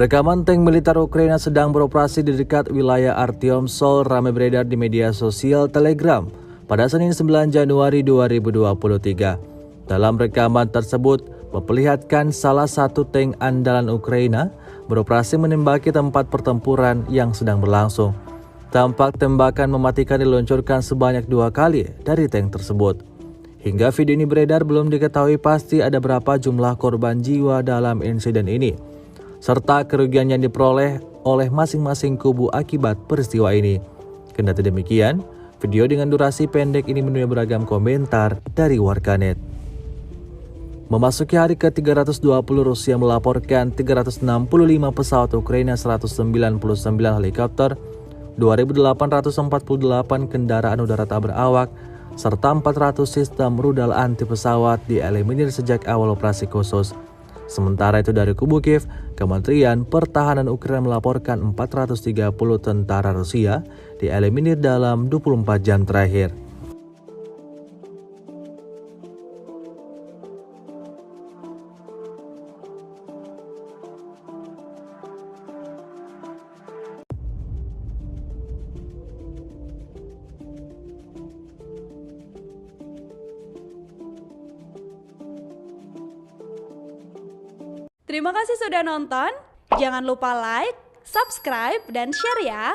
Rekaman tank militer Ukraina sedang beroperasi di dekat wilayah Artyomsol ramai beredar di media sosial Telegram pada Senin 9 Januari 2023. Dalam rekaman tersebut memperlihatkan salah satu tank andalan Ukraina beroperasi menembaki tempat pertempuran yang sedang berlangsung. Tampak tembakan mematikan diluncurkan sebanyak 2 kali dari tank tersebut. Hingga video ini beredar belum diketahui pasti ada berapa jumlah korban jiwa dalam insiden ini, serta kerugian yang diperoleh oleh masing-masing kubu akibat peristiwa ini. Kendati demikian, video dengan durasi pendek ini menuai beragam komentar dari warganet. Memasuki hari ke-320, Rusia melaporkan 365 pesawat Ukraina, 199 helikopter, 2.848 kendaraan udara tak berawak, serta 400 sistem rudal anti pesawat dieliminir sejak awal operasi khusus. Sementara itu dari kubu Kiev, Kementerian Pertahanan Ukraina melaporkan 430 tentara Rusia dieliminir dalam 24 jam terakhir. Terima kasih sudah nonton. Jangan lupa like, subscribe, dan share ya.